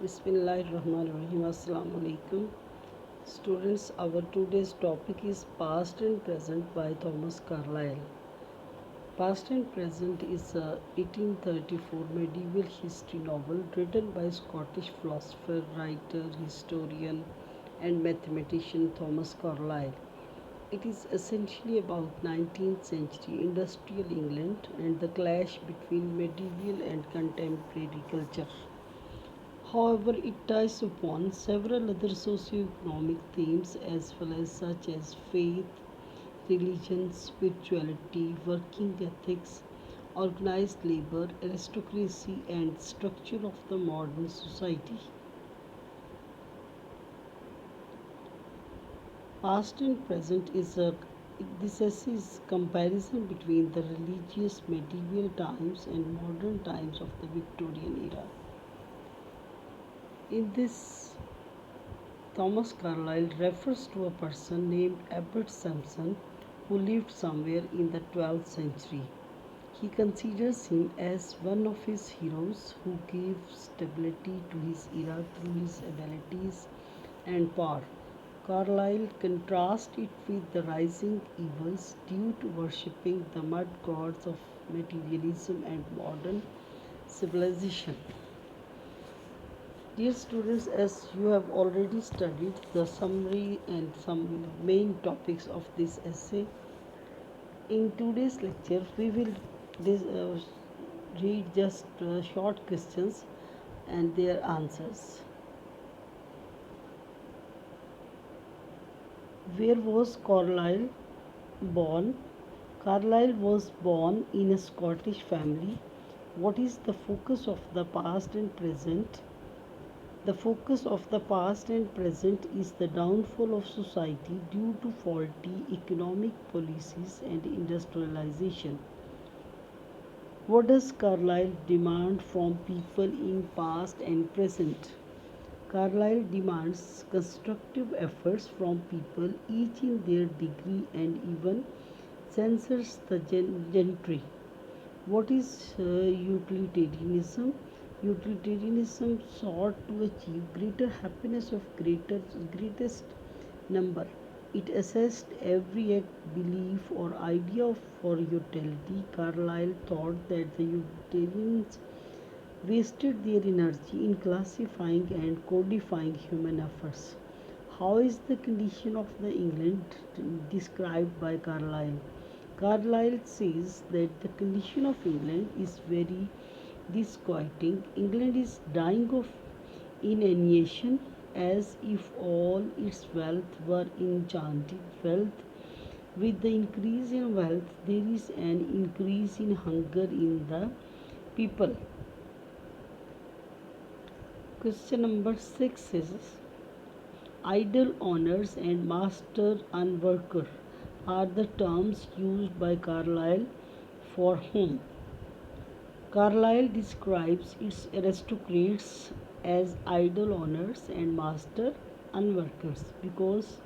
Bismillahirrahmanirrahim. Assalamu alaikum. Students, our today's topic is Past and Present by Thomas Carlyle. Past and Present is a 1834 medieval history novel written by Scottish philosopher, writer, historian, and mathematician Thomas Carlyle. It is essentially about 19th century industrial England and the clash between medieval and contemporary culture. However, it ties upon several other socio-economic themes as well as such as faith, religion, spirituality, working ethics, organized labor, aristocracy, and structure of the modern society. Past and present is a this essay is comparison between the religious medieval times and modern times of the Victorian era. In this, Thomas Carlyle refers to a person named Abbot Sampson who lived somewhere in the 12th century. He considers him as one of his heroes who gave stability to his era through his abilities and power. Carlyle contrasts it with the rising evils due to worshipping the mud gods of materialism and modern civilization. Dear students, as you have already studied the summary and some main topics of this essay, in today's lecture we will read just short questions and their answers. Where was Carlyle born? Carlyle was born in a Scottish family. What is the focus of the past and present? The focus of the past and present is the downfall of society due to faulty economic policies and industrialization. What does Carlyle demand from people in past and present? Carlyle demands constructive efforts from people, each in their degree, and even censors the gentry. What is utilitarianism? Utilitarianism sought to achieve greater happiness of greatest number. It assessed every act, belief, or idea for utility. Carlyle thought that the utilitarians wasted their energy in classifying and codifying human efforts. How is the condition of the England described by Carlyle? Carlyle says that the condition of England is very disquieting. England is dying of inanition as if all its wealth were enchanted wealth. With the increase in wealth, there is an increase in hunger in the people. Question number 6 is idle owners and master and worker are the terms used by Carlyle for whom? Carlyle describes its aristocrats as idle owners and master and workers because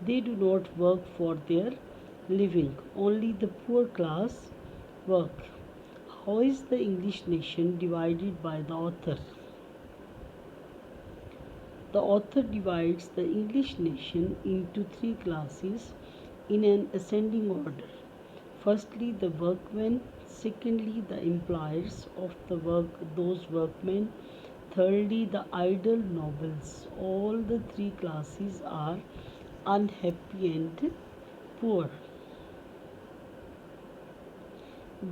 they do not work for their living. Only the poor class work. How is the English nation divided by the author? The author divides the English nation into three classes in an ascending order. Firstly, the workmen, secondly, the employers of those workmen, thirdly, the idle nobles. All the three classes are unhappy and poor.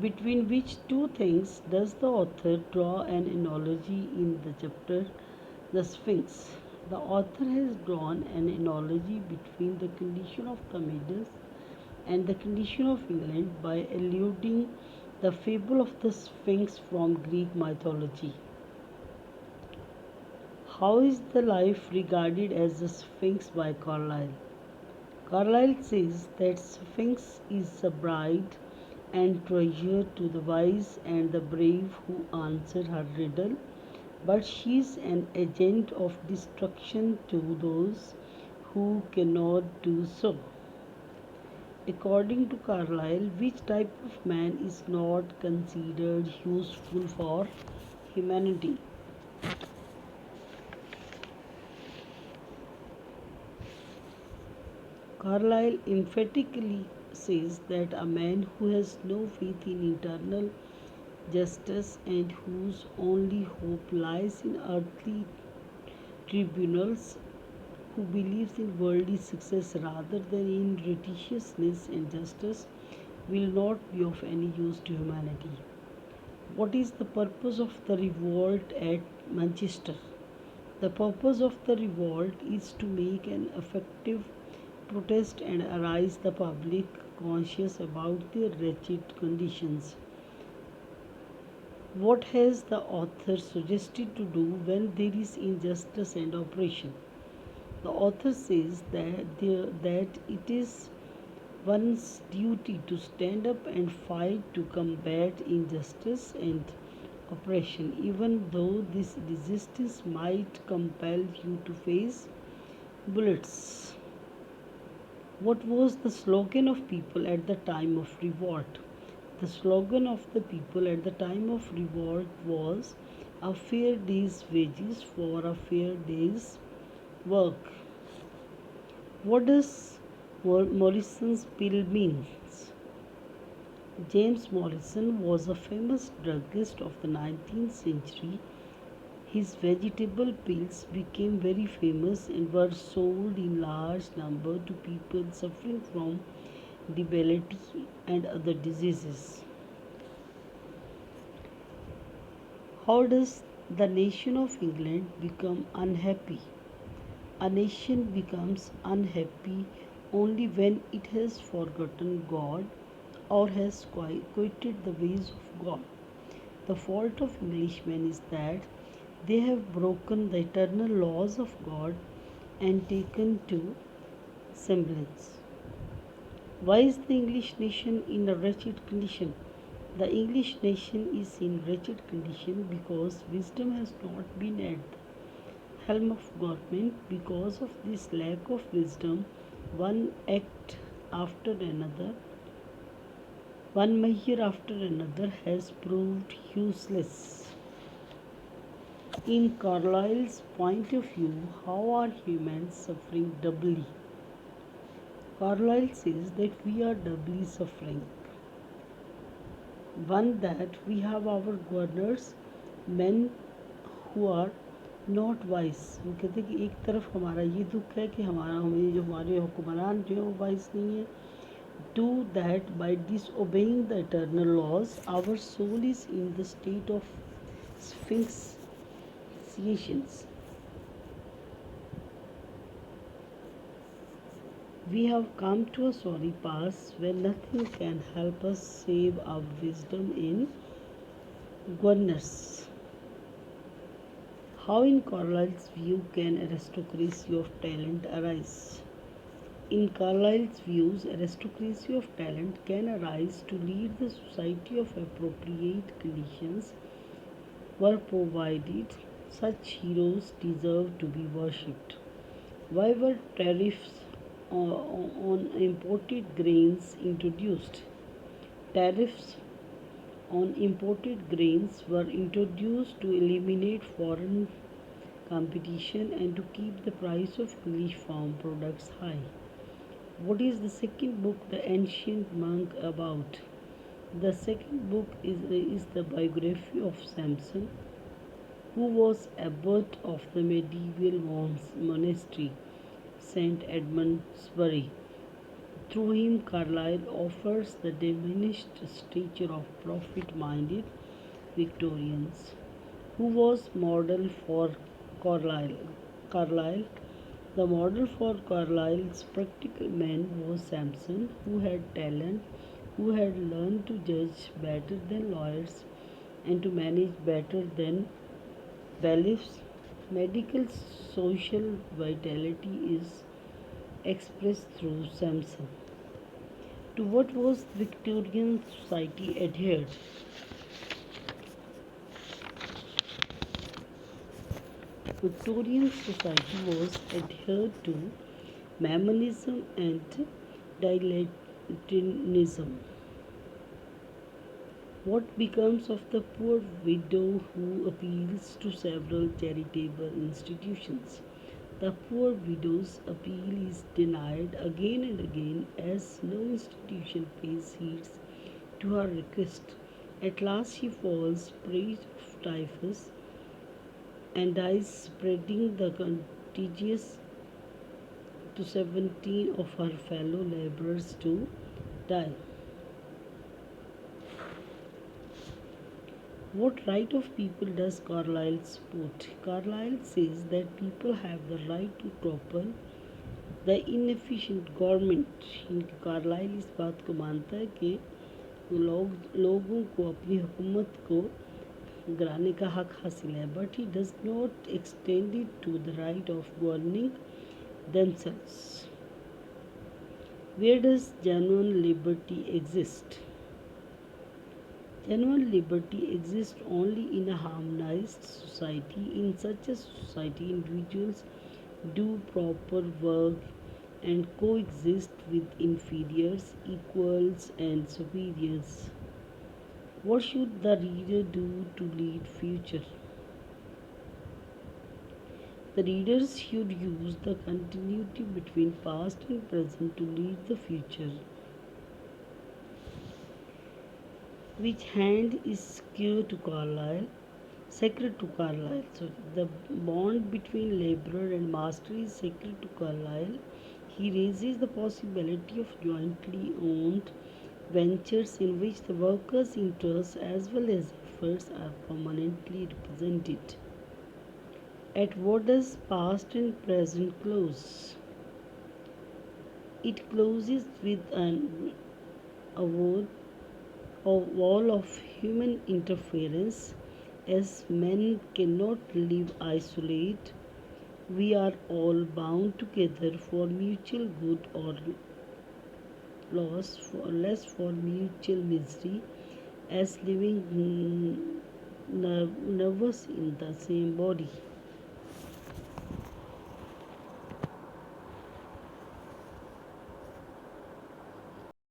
Between which two things does the author draw an analogy in the chapter The Sphinx? The author has drawn an analogy between the condition of the Medes and the condition of England by alluding the fable of the Sphinx from Greek mythology. How is the life regarded as the Sphinx by Carlyle? Carlyle says that Sphinx is a bride and treasure to the wise and the brave who answer her riddle, but she is an agent of destruction to those who cannot do so. According to Carlyle, which type of man is not considered useful for humanity? Carlyle emphatically says that a man who has no faith in eternal justice and whose only hope lies in earthly tribunals, who believes in worldly success rather than in righteousness and justice, will not be of any use to humanity. What is the purpose of the revolt at Manchester? The purpose of the revolt is to make an effective protest and arouse the public conscious about their wretched conditions. What has the author suggested to do when there is injustice and oppression? The author says that it is one's duty to stand up and fight to combat injustice and oppression, even though this resistance might compel you to face bullets. What was the slogan of people at the time of revolt? The slogan of the people at the time of revolt was a fair day's wages for a fair day's work. What does Morrison's pill mean? James Morrison was a famous druggist of the 19th century. His vegetable pills became very famous and were sold in large number to people suffering from debility and other diseases. How does the nation of England become unhappy? A nation becomes unhappy only when it has forgotten God or has quitted the ways of God. The fault of Englishmen is that they have broken the eternal laws of God and taken to semblance. Why is the English nation in a wretched condition? The English nation is in wretched condition because wisdom has not been at the helm of government. Because of this lack of wisdom, one act after another, one measure after another has proved useless. In Carlyle's point of view, how are humans suffering doubly? Carlyle says that we are doubly suffering. One, that we have our governors, men who are not vice. वो कहते हैं कि एक तरफ हमारा ये दुख है कि हमारे हुक्मरान जो है वो वाइस नहीं है. To that by disobeying the eternal laws our soul is in the state of sphinxiations. We have come to a sorry pass where nothing can help us save our wisdom in governors. How, in Carlyle's view, can aristocracy of talent arise? In Carlyle's views, aristocracy of talent can arise to lead the society of appropriate conditions were provided. Such heroes deserve to be worshipped. Why were tariffs on imported grains introduced? Tariffs on imported grains were introduced to eliminate foreign competition and to keep the price of English farm products high. What is the second book, The Ancient Monk, about? The second book is the biography of Samson, who was abbot of the medieval monastery St. Edmundsbury. Through him, Carlyle offers the diminished stature of profit-minded Victorians. Who was model for Carlyle? The model for Carlyle's practical man was Samson, who had talent, who had learned to judge better than lawyers and to manage better than bailiffs. Medical social vitality is expressed through Samson. To what was Victorian society adhered? Victorian society was adhered to Mammonism and dilettantism. What becomes of the poor widow who appeals to several charitable institutions? The poor widow's appeal is denied again and again as no institution pays heed to her request. At last she falls prey of typhus and dies, spreading the contagious to 17 of her fellow laborers to die. What right of people does Carlyle support? Carlyle says that people have the right to topple the inefficient government. Carlyle इस बात को मानता है कि लोगों को अपनी हुकूमत को गिराने का हक हासिल है, but he does not extend it to the right of governing themselves. Where does genuine liberty exist? Genuine liberty exists only in a harmonized society. In such a society, individuals do proper work and coexist with inferiors, equals, and superiors. What should the reader do to lead future? The readers should use the continuity between past and present to lead the future. Which hand is sacred to Carlyle? Sacred to Carlyle. So the bond between laborer and master is sacred to Carlyle. He raises the possibility of jointly owned ventures in which the workers' interests as well as efforts are permanently represented. At what does past and present close? It closes with an award a wall of human interference. As men cannot live isolated, we are all bound together for mutual good or loss, for less for mutual misery, as living nervous in the same body.